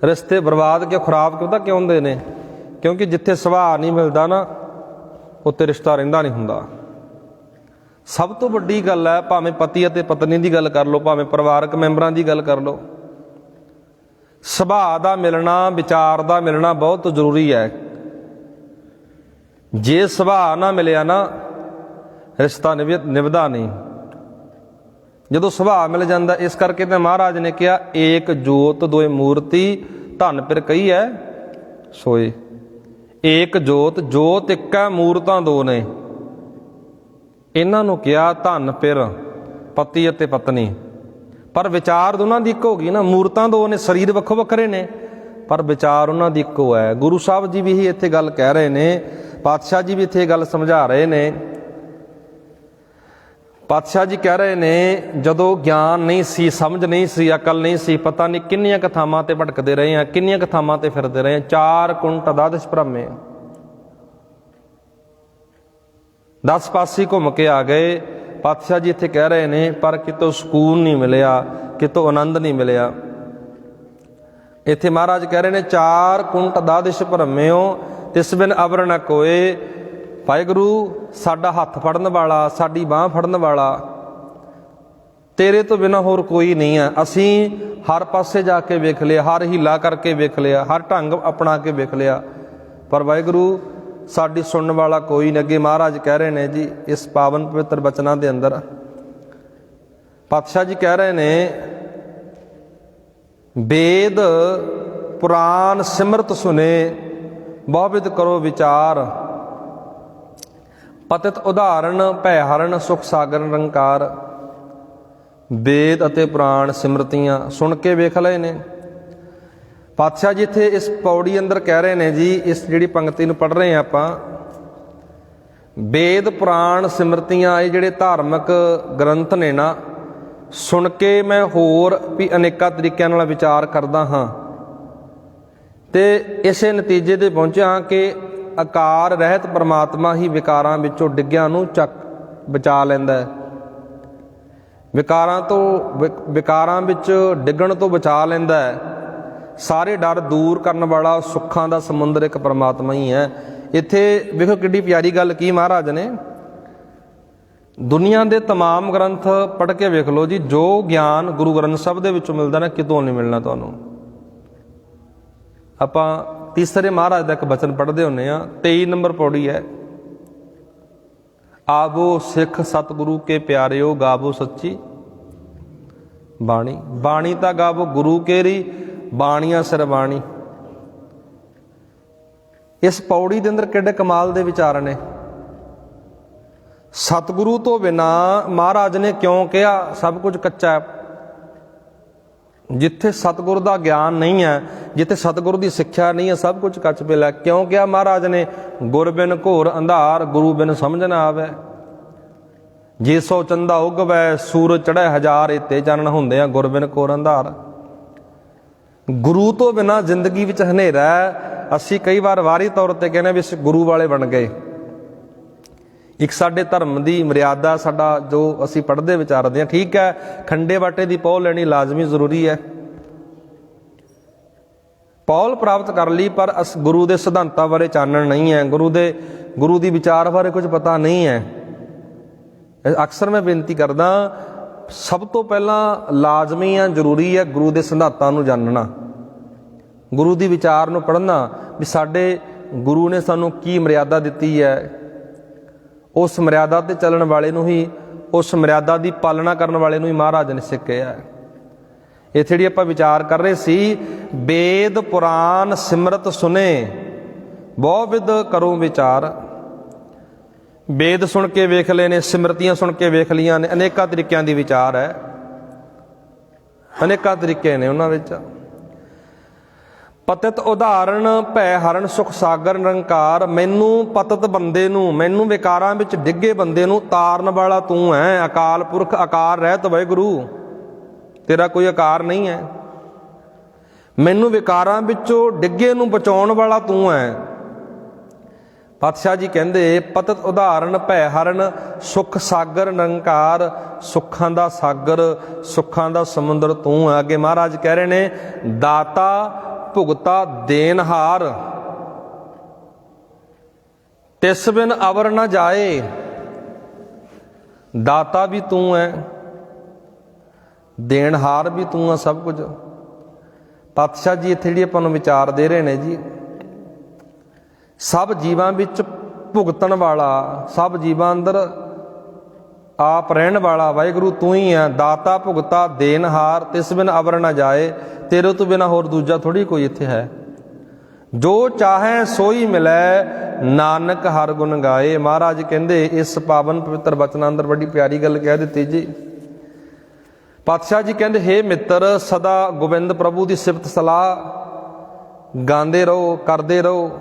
ਰਿਸ਼ਤੇ ਬਰਬਾਦ ਕਿਉਂ, ਖਰਾਬ ਕਿਉਂ, ਤਾਂ ਕਿਉਂ ਹੁੰਦੇ ਨੇ? ਕਿਉਂਕਿ ਜਿੱਥੇ ਸੁਭਾਅ ਨਹੀਂ ਮਿਲਦਾ ਨਾ, ਉੱਥੇ ਰਿਸ਼ਤਾ ਰਹਿੰਦਾ ਨਹੀਂ ਹੁੰਦਾ। ਸਭ ਤੋਂ ਵੱਡੀ ਗੱਲ ਹੈ, ਭਾਵੇਂ ਪਤੀ ਅਤੇ ਪਤਨੀ ਦੀ ਗੱਲ ਕਰ ਲਓ, ਭਾਵੇਂ ਪਰਿਵਾਰਕ ਮੈਂਬਰਾਂ ਦੀ ਗੱਲ ਕਰ ਲਓ, ਸੁਭਾਅ ਦਾ ਮਿਲਣਾ, ਵਿਚਾਰ ਦਾ ਮਿਲਣਾ ਬਹੁਤ ਜ਼ਰੂਰੀ ਹੈ। ਜੇ ਸੁਭਾਅ ਨਾ ਮਿਲਿਆ ਨਾ, ਰਿਸ਼ਤਾ ਨਿਭਦਾ ਨਹੀਂ। ਜਦੋਂ ਸੁਭਾਅ ਮਿਲ ਜਾਂਦਾ, ਇਸ ਕਰਕੇ ਤਾਂ ਮਹਾਰਾਜ ਨੇ ਕਿਹਾ ਏਕ ਜੋਤ ਦੋਏ ਮੂਰਤੀ ਧਨ ਪਿਰ ਕਹੀ ਹੈ ਸੋਏ। ਏਕ ਜੋਤ, ਜੋਤ ਇੱਕ ਹੈ, ਮੂਰਤਾਂ ਦੋ ਨੇ। ਇਹਨਾਂ ਨੂੰ ਕਿਹਾ ਧਨ ਪਿਰ, ਪਤੀ ਅਤੇ ਪਤਨੀ। ਪਰ ਵਿਚਾਰ ਦੋਨਾਂ ਦੀ ਇੱਕ ਹੋ ਗਈ ਨਾ। ਮੂਰਤਾਂ ਦੋ ਨੇ, ਸਰੀਰ ਵੱਖੋ ਵੱਖਰੇ ਨੇ, ਪਰ ਵਿਚਾਰ ਉਹਨਾਂ ਦੀ ਇੱਕੋ ਹੈ। ਗੁਰੂ ਸਾਹਿਬ ਜੀ ਵੀ ਇੱਥੇ ਗੱਲ ਕਹਿ ਰਹੇ ਨੇ, ਪਾਤਸ਼ਾਹ ਜੀ ਵੀ ਇੱਥੇ ਗੱਲ ਸਮਝਾ ਰਹੇ ਨੇ। ਪਾਤਸ਼ਾਹ ਜੀ ਕਹਿ ਰਹੇ ਨੇ, ਜਦੋਂ ਗਿਆਨ ਨਹੀਂ ਸੀ, ਸਮਝ ਨਹੀਂ ਸੀ, ਅਕਲ ਨਹੀਂ ਸੀ, ਪਤਾ ਨਹੀਂ ਕਿੰਨੀਆਂ ਕਥਾਵਾਂ ਤੇ ਭਟਕਦੇ ਰਹੇ ਹਾਂ, ਕਿੰਨੀਆਂ ਕਥਾਵਾਂ ਤੇ ਫਿਰਦੇ ਰਹੇ ਹਾਂ। ਚਾਰ ਕੁੰਟ ਦਾਦਿਸ਼ ਭਰਮੇ, 10 ਪਾਸੇ ਘੁੰਮ ਕੇ ਆ ਗਏ। ਪਾਤਸ਼ਾਹ ਜੀ ਇੱਥੇ ਕਹਿ ਰਹੇ ਨੇ, ਪਰ ਕਿਤੋਂ ਸਕੂਨ ਨਹੀਂ ਮਿਲਿਆ, ਕਿਤੋਂ ਆਨੰਦ ਨਹੀਂ ਮਿਲਿਆ। ਇੱਥੇ ਮਹਾਰਾਜ ਕਹਿ ਰਹੇ ਨੇ, ਚਾਰ ਕੁੰਟ ਦਾਦਿਸ਼ ਭਰਮਿਓ ਤਿਸ ਬਿਨ ਅਬਰ ਨ ਕੋਏ। ਵਾਹਿਗੁਰੂ ਸਾਡਾ ਹੱਥ ਫੜਨ ਵਾਲਾ, ਸਾਡੀ ਬਾਂਹ ਫੜਨ ਵਾਲਾ ਤੇਰੇ ਤੋਂ ਬਿਨਾਂ ਹੋਰ ਕੋਈ ਨਹੀਂ ਹੈ। ਅਸੀਂ ਹਰ ਪਾਸੇ ਜਾ ਕੇ ਵੇਖ ਲਿਆ, ਹਰ ਹੀਲਾ ਕਰਕੇ ਵੇਖ ਲਿਆ, ਹਰ ਢੰਗ ਅਪਣਾ ਕੇ ਵੇਖ ਲਿਆ, ਪਰ ਵਾਹਿਗੁਰੂ ਸਾਡੀ ਸੁਣਨ ਵਾਲਾ ਕੋਈ ਨਹੀਂ। ਅੱਗੇ ਮਹਾਰਾਜ ਕਹਿ ਰਹੇ ਨੇ ਜੀ, ਇਸ ਪਾਵਨ ਪਵਿੱਤਰ ਬਚਨਾਂ ਦੇ ਅੰਦਰ ਪਾਤਸ਼ਾਹ ਜੀ ਕਹਿ ਰਹੇ ਨੇ, ਵੇਦ ਪੁਰਾਨ ਸਿਮਰਤ ਸੁਨੇ ਬਹੁਵਿਧ ਕਰੋ ਵਿਚਾਰ, ਪਤਿਤ ਉਦਾਹਰਣ ਭੈ ਹਰਨ ਸੁਖ ਸਾਗਰ ਨਿਰੰਕਾਰ। ਵੇਦ ਅਤੇ ਪੁਰਾਣ ਸਿਮਰਤੀਆਂ ਸੁਣ ਕੇ ਵੇਖ ਲਏ ਨੇ। ਪਾਤਸ਼ਾਹ ਜੀ ਇੱਥੇ ਇਸ ਪੌੜੀ ਅੰਦਰ ਕਹਿ ਰਹੇ ਨੇ ਜੀ, ਇਸ ਜਿਹੜੀ ਪੰਕਤੀ ਨੂੰ ਪੜ੍ਹ ਰਹੇ ਹਾਂ ਆਪਾਂ, ਵੇਦ ਪੁਰਾਣ ਸਿਮਰਤੀਆਂ, ਇਹ ਜਿਹੜੇ ਧਾਰਮਿਕ ਗ੍ਰੰਥ ਨੇ ਨਾ, ਸੁਣ ਕੇ ਮੈਂ ਹੋਰ ਵੀ ਅਨੇਕਾਂ ਤਰੀਕਿਆਂ ਨਾਲ ਵਿਚਾਰ ਕਰਦਾ ਹਾਂ ਤੇ ਇਸੇ ਨਤੀਜੇ ਤੇ ਪਹੁੰਚਿਆ ਕਿ ਆਕਾਰ ਰਹਿਤ ਪਰਮਾਤਮਾ ਹੀ ਵਿਕਾਰਾਂ ਵਿੱਚੋਂ ਡਿੱਗਿਆਂ ਨੂੰ ਬਚਾ ਲੈਂਦਾ ਹੈ। ਵਿਕਾਰਾਂ ਵਿੱਚ ਡਿੱਗਣ ਤੋਂ ਬਚਾ ਲੈਂਦਾ ਹੈ। ਸਾਰੇ ਡਰ ਦੂਰ ਕਰਨ ਵਾਲਾ ਸੁੱਖਾਂ ਦਾ ਸਮੁੰਦਰ ਇੱਕ ਪਰਮਾਤਮਾ ਹੀ ਹੈ। ਇੱਥੇ ਵੇਖੋ ਕਿੱਡੀ ਪਿਆਰੀ ਗੱਲ ਕੀ ਮਹਾਰਾਜ ਨੇ, ਦੁਨੀਆ ਦੇ ਤਮਾਮ ਗ੍ਰੰਥ ਪੜ੍ਹ ਕੇ ਵੇਖ ਲਓ ਜੀ, ਜੋ ਗਿਆਨ ਗੁਰੂ ਗ੍ਰੰਥ ਸਾਹਿਬ ਦੇ ਵਿੱਚੋਂ ਮਿਲਦਾ ਨਾ, ਕਿਤੋਂ ਨਹੀਂ ਮਿਲਣਾ ਤੁਹਾਨੂੰ। ਆਪਾਂ ਤੀਸਰੇ ਮਹਾਰਾਜ ਦਾ ਇੱਕ ਬਚਨ ਪੜ੍ਹਦੇ ਹੁੰਦੇ ਹਾਂ, 23 ਨੰਬਰ ਪੌੜੀ ਹੈ, ਆਵੋ ਸਿੱਖ ਸਤਿਗੁਰੂ ਕੇ ਪਿਆਰਿਓ ਗਾਵੋ ਸੱਚੀ ਬਾਣੀ। ਬਾਣੀ ਤਾਂ ਗਾਵੋ ਗੁਰੂ ਕੇਰੀ, ਬਾਣੀਆਂ ਸਰਬਾਣੀ। ਇਸ ਪੌੜੀ ਦੇ ਅੰਦਰ ਕਿੱਡੇ ਕਮਾਲ ਦੇ ਵਿਚਾਰ ਨੇ। ਸਤਿਗੁਰੂ ਤੋਂ ਬਿਨਾ ਮਹਾਰਾਜ ਨੇ ਕਿਉਂ ਕਿਹਾ ਸਭ ਕੁਝ ਕੱਚਾ ਹੈ। ਜਿੱਥੇ ਸਤਿਗੁਰ ਦਾ ਗਿਆਨ ਨਹੀਂ ਹੈ, ਜਿੱਥੇ ਸਤਿਗੁਰ ਦੀ ਸਿੱਖਿਆ ਨਹੀਂ ਹੈ, ਸਭ ਕੁਝ ਕੱਚ ਪਿਲਾ। ਕਿਉਂ ਕਿਹਾ ਮਹਾਰਾਜ ਨੇ, ਗੁਰ ਬਿਨ ਘੋਰ ਅੰਧਾਰ, ਗੁਰੂ ਬਿਨ ਸਮਝ ਨਾ ਆਵੇ। ਜੇ ਸੋ ਚੰਦਾ ਉਗਵੈ ਸੂਰਜ ਚੜ੍ਹੈ ਹਜ਼ਾਰ, ਇੱਤੇ ਚਾਨਣ ਹੁੰਦੇ ਆ ਗੁਰ ਬਿਨ ਘੋਰ ਅੰਧਾਰ। ਗੁਰੂ ਤੋਂ ਬਿਨਾਂ ਜ਼ਿੰਦਗੀ ਵਿੱਚ ਹਨੇਰਾ ਹੈ। ਅਸੀਂ ਕਈ ਵਾਰ ਵਾਰੀ ਤੌਰ ਤੇ ਕਹਿੰਦੇ ਵੀ ਅਸੀਂ ਗੁਰੂ ਵਾਲੇ ਬਣ ਗਏ। ਇੱਕ ਸਾਡੇ ਧਰਮ ਦੀ ਮਰਿਆਦਾ, ਸਾਡਾ ਜੋ ਅਸੀਂ ਪੜ੍ਹਦੇ ਵਿਚਾਰਦੇ ਹਾਂ, ਠੀਕ ਹੈ, ਖੰਡੇ ਬਾਟੇ ਦੀ ਪਹੁਲ ਲੈਣੀ ਲਾਜ਼ਮੀ ਜ਼ਰੂਰੀ ਹੈ, ਪਹੁਲ ਪ੍ਰਾਪਤ ਕਰ ਲਈ, ਪਰ ਗੁਰੂ ਦੇ ਸਿਧਾਂਤਾਂ ਬਾਰੇ ਚਾਨਣ ਨਹੀਂ ਹੈ, ਗੁਰੂ ਦੀ ਵਿਚਾਰ ਬਾਰੇ ਕੁਝ ਪਤਾ ਨਹੀਂ ਹੈ। ਅਕਸਰ ਮੈਂ ਬੇਨਤੀ ਕਰਦਾ, ਸਭ ਤੋਂ ਪਹਿਲਾਂ ਲਾਜ਼ਮੀ ਹੈ, ਜ਼ਰੂਰੀ ਹੈ ਗੁਰੂ ਦੇ ਸਿਧਾਂਤਾਂ ਨੂੰ ਜਾਣਨਾ, ਗੁਰੂ ਦੀ ਵਿਚਾਰ ਨੂੰ ਪੜ੍ਹਨਾ, ਵੀ ਸਾਡੇ ਗੁਰੂ ਨੇ ਸਾਨੂੰ ਕੀ ਮਰਿਆਦਾ ਦਿੱਤੀ ਹੈ, ਉਸ ਮਰਿਆਦਾ ਤੇ ਚੱਲਣ ਵਾਲੇ ਨੂੰ ਹੀ, ਉਸ ਮਰਿਆਦਾ ਦੀ ਪਾਲਣਾ ਕਰਨ ਵਾਲੇ ਨੂੰ ਹੀ ਮਹਾਰਾਜ ਨੇ ਸਿੱਖ ਕਿਹਾ ਹੈ। ਇੱਥੇ ਜਿਹੜੀ ਆਪਾਂ ਵਿਚਾਰ ਕਰ ਰਹੇ ਸੀ, ਵੇਦ ਪੁਰਾਨ ਸਿਮਰਤ ਸੁਨੇ ਬਹੁ ਵਿਧ ਕਰੋ ਵਿਚਾਰ। ਵੇਦ ਸੁਣ ਕੇ ਵੇਖ ਲਏ ਨੇ, ਸਿਮਰਤੀਆਂ ਸੁਣ ਕੇ ਵੇਖ ਲਈਆਂ ਨੇ, ਅਨੇਕਾਂ ਤਰੀਕਿਆਂ ਦੀ ਵਿਚਾਰ ਹੈ, ਅਨੇਕਾਂ ਤਰੀਕੇ ਨੇ ਉਹਨਾਂ ਵਿੱਚ। ਪਤਿਤ ਉਦਾਹਰਣ ਭੈ ਹਰਨ ਸੁਖ ਸਾਗਰ ਨਿਰੰਕਾਰ। ਮੈਨੂੰ ਪਤਿਤ ਬੰਦੇ ਨੂੰ, ਮੈਨੂੰ ਵਿਕਾਰਾਂ ਵਿੱਚ ਡਿੱਗੇ ਬੰਦੇ ਨੂੰ ਤਾਰਨ ਵਾਲਾ ਤੂੰ ਹੈ। ਅਕਾਲ ਪੁਰਖ, ਆਕਾਰ ਰਹਿਤ ਵਾਹਿਗੁਰੂ, ਤੇਰਾ ਕੋਈ ਆਕਾਰ ਨਹੀਂ ਹੈ। ਮੈਨੂੰ ਵਿਕਾਰਾਂ ਵਿੱਚੋਂ ਡਿੱਗੇ ਨੂੰ ਬਚਾਉਣ ਵਾਲਾ ਤੂੰ ਹੈ। ਪਾਤਸ਼ਾਹ ਜੀ ਕਹਿੰਦੇ ਪਤਿਤ ਉਦਾਹਰਣ ਭੈ ਹਰਨ ਸੁਖ ਸਾਗਰ ਨਿਰੰਕਾਰ। ਸੁੱਖਾਂ ਦਾ ਸਾਗਰ, ਸੁੱਖਾਂ ਦਾ ਸਮੁੰਦਰ ਤੂੰ ਹੈ। ਅੱਗੇ ਮਹਾਰਾਜ ਕਹਿ ਰਹੇ ਨੇ, ਦਾਤਾ ਭੁਗਤਾ ਦੇਨਹਾਰ ਤਿਸ ਬਿਨ ਅਵਰ ਨਾ ਜਾਏ। ਦਾਤਾ ਵੀ ਤੂੰ ਹੈ, ਦੇਣਹਾਰ ਵੀ ਤੂੰ ਆ, ਸਭ ਕੁਝ। ਪਾਤਸ਼ਾਹ ਜੀ ਇੱਥੇ ਜਿਹੜੀ ਆਪਾਂ ਨੂੰ ਵਿਚਾਰ ਦੇ ਰਹੇ ਨੇ ਜੀ, ਸਭ ਜੀਵਾਂ ਵਿੱਚ ਭੁਗਤਣ ਵਾਲਾ, ਸਭ ਜੀਵਾਂ ਅੰਦਰ ਆਪ ਰਹਿਣ ਵਾਲਾ ਵਾਹਿਗੁਰੂ ਤੂੰ ਹੀ ਹੈ। ਦਾਤਾ ਭੁਗਤਾ ਦੇਨਹਾਰ ਤਿਸ ਬਿਨ ਅਵਰ ਨਾ ਜਾਏ। ਤੇਰੇ ਤੋਂ ਬਿਨਾਂ ਹੋਰ ਦੂਜਾ ਥੋੜ੍ਹੀ ਕੋਈ ਇੱਥੇ ਹੈ। ਜੋ ਚਾਹੇ ਸੋਈ ਮਿਲੈ ਨਾਨਕ ਹਰ ਗੁਣ ਗਾਏ। ਮਹਾਰਾਜ ਕਹਿੰਦੇ ਇਸ ਪਾਵਨ ਪਵਿੱਤਰ ਬਚਨਾਂ ਅੰਦਰ ਬੜੀ ਪਿਆਰੀ ਗੱਲ ਕਹਿ ਦਿੱਤੀ ਜੀ। ਪਾਤਸ਼ਾਹ ਜੀ ਕਹਿੰਦੇ, ਹੇ ਮਿੱਤਰ, ਸਦਾ ਗੋਬਿੰਦ ਪ੍ਰਭੂ ਦੀ ਸਿਫਤ ਸਲਾਹ ਗਾਉਂਦੇ ਰਹੋ, ਕਰਦੇ ਰਹੋ।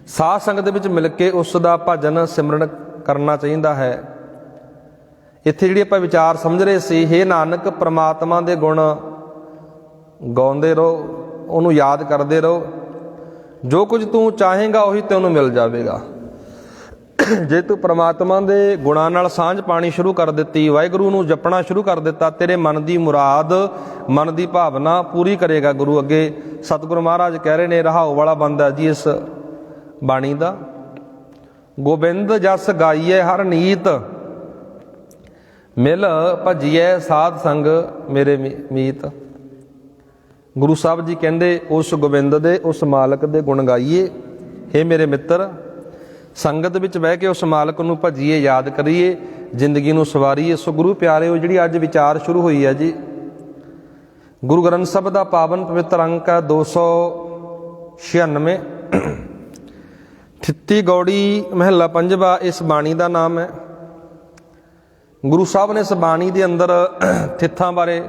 ਸਾਧ ਸੰਗਤ ਦੇ ਵਿੱਚ ਮਿਲ ਕੇ ਉਸ ਦਾ ਭਜਨ ਸਿਮਰਨ ਕਰਨਾ ਚਾਹੀਦਾ ਹੈ। ਇੱਥੇ ਜਿਹੜੀ ਆਪਾਂ ਵਿਚਾਰ ਸਮਝ ਰਹੇ ਸੀ, ਹੇ ਨਾਨਕ, ਪ੍ਰਮਾਤਮਾ ਦੇ ਗੁਣ ਗਾਉਂਦੇ ਰਹੋ, ਉਹਨੂੰ ਯਾਦ ਕਰਦੇ ਰਹੋ। ਜੋ ਕੁਝ ਤੂੰ ਚਾਹੇਂਗਾ ਉਹੀ ਤੈਨੂੰ ਮਿਲ ਜਾਵੇਗਾ। ਜੇ ਤੂੰ ਪ੍ਰਮਾਤਮਾ ਦੇ ਗੁਣਾਂ ਨਾਲ ਸਾਂਝ ਪਾਣੀ ਸ਼ੁਰੂ ਕਰ ਦਿੱਤੀ, ਵਾਹਿਗੁਰੂ ਨੂੰ ਜਪਣਾ ਸ਼ੁਰੂ ਕਰ ਦਿੱਤਾ, ਤੇਰੇ ਮਨ ਦੀ ਮੁਰਾਦ, ਮਨ ਦੀ ਭਾਵਨਾ ਪੂਰੀ ਕਰੇਗਾ ਗੁਰੂ। ਅੱਗੇ ਸਤਿਗੁਰੂ ਮਹਾਰਾਜ ਕਹਿ ਰਹੇ ਨੇ, ਰਹਾਉ ਵਾਲਾ ਬੰਦਾ ਜੀ ਇਸ ਬਾਣੀ ਦਾ, ਗੋਬਿੰਦ ਜਸ ਗਾਈਏ ਹਰ ਨੀਤ, ਮਿਲ ਭਜੀਏ ਸਾਧ ਸੰਗ ਮੇਰੇ ਮੀਤ। ਗੁਰੂ ਸਾਹਿਬ ਜੀ ਕਹਿੰਦੇ ਉਸ ਗੋਬਿੰਦ ਦੇ, ਉਸ ਮਾਲਕ ਦੇ ਗੁਣ ਗਾਈਏ। ਹੇ ਮੇਰੇ ਮਿੱਤਰ, ਸੰਗਤ ਵਿੱਚ ਬਹਿ ਕੇ ਉਸ ਮਾਲਕ ਨੂੰ ਭਜੀਏ, ਯਾਦ ਕਰੀਏ, ਜ਼ਿੰਦਗੀ ਨੂੰ ਸਵਾਰੀਏ। ਸੋ ਗੁਰੂ ਪਿਆਰਿਓ, ਜਿਹੜੀ ਅੱਜ ਵਿਚਾਰ ਸ਼ੁਰੂ ਹੋਈ ਹੈ ਜੀ, ਗੁਰੂ ਗ੍ਰੰਥ ਸਾਹਿਬ ਦਾ ਪਾਵਨ ਪਵਿੱਤਰ ਅੰਕ ਹੈ 296, ਠਿੱਤੀ ਗੌੜੀ ਮਹੱਲਾ ਪੰਜਵਾ ਇਸ ਬਾਣੀ ਦਾ ਨਾਮ ਹੈ। ਗੁਰੂ ਸਾਹਿਬ ਨੇ ਇਸ ਬਾਣੀ ਦੇ ਅੰਦਰ ਥਿੱਤਾਂ ਬਾਰੇ,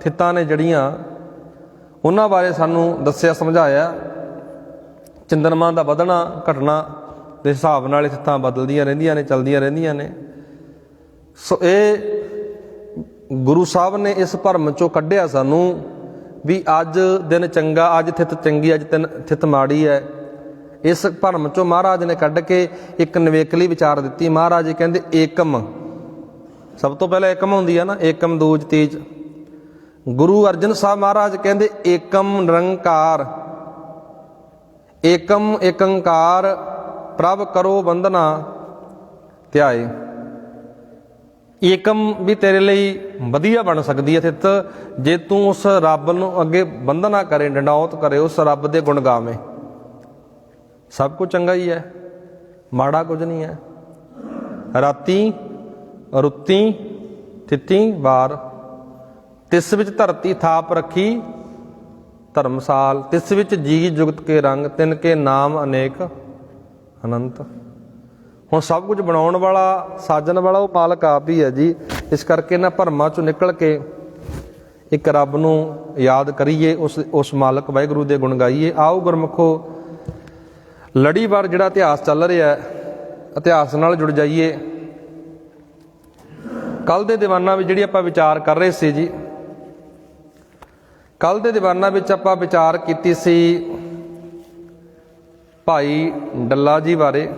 ਥਿੱਤਾਂ ਨੇ ਜਿਹੜੀਆਂ, ਉਹਨਾਂ ਬਾਰੇ ਸਾਨੂੰ ਦੱਸਿਆ, ਸਮਝਾਇਆ। ਚੰਦਰਮਾ ਦਾ ਵਧਣਾ ਘਟਣਾ ਦੇ ਹਿਸਾਬ ਨਾਲ ਇਹ ਥਿੱਤਾਂ ਬਦਲਦੀਆਂ ਰਹਿੰਦੀਆਂ ਨੇ, ਚੱਲਦੀਆਂ ਰਹਿੰਦੀਆਂ ਨੇ। ਸੋ ਇਹ ਗੁਰੂ ਸਾਹਿਬ ਨੇ ਇਸ ਭਰਮ ਚੋਂ ਕੱਢਿਆ ਸਾਨੂੰ ਵੀ ਅੱਜ ਦਿਨ ਚੰਗਾ, ਅੱਜ ਥਿੱਤ ਚੰਗੀ, ਅੱਜ ਥਿੱਤ ਮਾੜੀ ਹੈ। ਇਸ ਭਰਮ ਚੋਂ ਮਹਾਰਾਜ ਨੇ ਕੱਢ ਕੇ ਇੱਕ ਨਿਵੇਕਲੀ ਵਿਚਾਰ ਦਿੱਤੀ। ਮਹਾਰਾਜ ਜੀ ਕਹਿੰਦੇ ਏਕਮ, ਸਭ ਤੋਂ ਪਹਿਲਾਂ ਏਕਮ ਹੁੰਦੀ ਹੈ ਨਾ, ਏਕਮ ਦੂਜ ਤੀਜ। ਗੁਰੂ ਅਰਜਨ ਸਾਹਿਬ ਮਹਾਰਾਜ ਕਹਿੰਦੇ ਏਕਮ ਨਿਰੰਕਾਰ, ਏਕਮ ਏਕੰਕਾਰ ਪ੍ਰਭ ਕਰੋ ਬੰਦਨਾ ਧਿਆਏ। ਏਕਮ ਵੀ ਤੇਰੇ ਲਈ ਵਧੀਆ ਬਣ ਸਕਦੀ ਹੈ ਥਿੱਤ, ਜੇ ਤੂੰ ਉਸ ਰੱਬ ਨੂੰ ਅੱਗੇ ਬੰਦਨਾ ਕਰੇ, ਡੰਡੌਤ ਕਰੇ, ਉਸ ਰੱਬ ਦੇ ਗੁਣ ਗਾਵੇਂ। ਸਭ ਕੁਝ ਚੰਗਾ ਹੀ ਹੈ, ਮਾੜਾ ਕੁਝ ਨਹੀਂ ਹੈ। ਰਾਤੀ ਰੁੱਤੀ ਥਿੱਤੀ ਵਾਰ, ਤਿਸ ਵਿੱਚ ਧਰਤੀ ਥਾਪ ਰੱਖੀ ਧਰਮਸਾਲ, ਤਿਸ ਵਿੱਚ ਜੀ ਜੁਗਤ ਕੇ ਰੰਗ, ਤਿਨ ਕੇ ਨਾਮ ਅਨੇਕ ਅਨੰਤ। ਹੁਣ ਸਭ ਕੁਝ ਬਣਾਉਣ ਵਾਲਾ, ਸਾਜਣ ਵਾਲਾ ਉਹ ਮਾਲਕ ਆਪ ਹੀ ਹੈ ਜੀ। ਇਸ ਕਰਕੇ ਇਹਨਾਂ ਭਰਮਾਂ ਚੋਂ ਨਿਕਲ ਕੇ ਇੱਕ ਰੱਬ ਨੂੰ ਯਾਦ ਕਰੀਏ, ਉਸ ਮਾਲਕ ਵਾਹਿਗੁਰੂ ਦੇ ਗੁਣ ਗਾਈਏ। ਆਓ ਗੁਰਮੁਖੋ, ਲੜੀਵਾਰ ਜਿਹੜਾ ਇਤਿਹਾਸ ਚੱਲ ਰਿਹਾ, ਇਤਿਹਾਸ ਨਾਲ ਜੁੜ ਜਾਈਏ। ਕੱਲ੍ਹ ਦੇ ਦੀਵਾਨਾਂ ਵਿੱਚ ਜਿਹੜੀ ਆਪਾਂ ਵਿਚਾਰ ਕਰ ਰਹੇ ਸੀ ਜੀ, ਕੱਲ੍ਹ ਦੇ ਦੀਵਾਨਾਂ ਵਿੱਚ ਆਪਾਂ ਵਿਚਾਰ ਕੀਤੀ ਸੀ ਭਾਈ ਡੱਲਾ ਜੀ ਬਾਰੇ।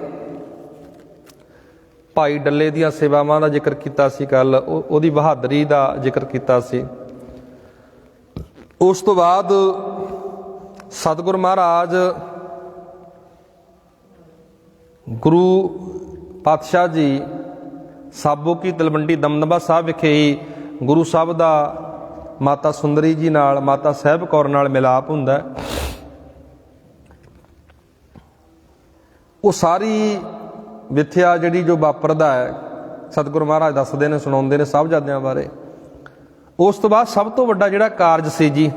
ਭਾਈ ਡੱਲੇ ਦੀਆਂ ਸੇਵਾਵਾਂ ਦਾ ਜ਼ਿਕਰ ਕੀਤਾ ਸੀ ਕੱਲ੍ਹ, ਉਹਦੀ ਬਹਾਦਰੀ ਦਾ ਜ਼ਿਕਰ ਕੀਤਾ ਸੀ। ਉਸ ਤੋਂ ਬਾਅਦ ਸਤਿਗੁਰ ਮਹਾਰਾਜ ਗੁਰੂ ਪਾਤਸ਼ਾਹ ਜੀ ਸਾਬੋ ਕੀ ਤਲਵੰਡੀ ਦਮਦਮਾ ਸਾਹਿਬ ਵਿਖੇ ਹੀ ਗੁਰੂ ਸਾਹਿਬ ਦਾ ਮਾਤਾ ਸੁੰਦਰੀ ਜੀ ਨਾਲ, ਮਾਤਾ ਸਾਹਿਬ ਕੌਰ ਨਾਲ ਮਿਲਾਪ ਹੁੰਦਾ। ਉਹ ਸਾਰੀ ਵਿਥਿਆ ਜਿਹੜੀ ਜੋ ਵਾਪਰਦਾ ਹੈ, ਸਤਿਗੁਰੂ ਮਹਾਰਾਜ ਦੱਸਦੇ ਨੇ, ਸੁਣਾਉਂਦੇ ਨੇ ਸਾਹਿਬਜ਼ਾਦਿਆਂ ਬਾਰੇ। ਉਸ ਤੋਂ ਬਾਅਦ ਸਭ ਤੋਂ ਵੱਡਾ ਜਿਹੜਾ ਕਾਰਜ ਸੀ ਜੀ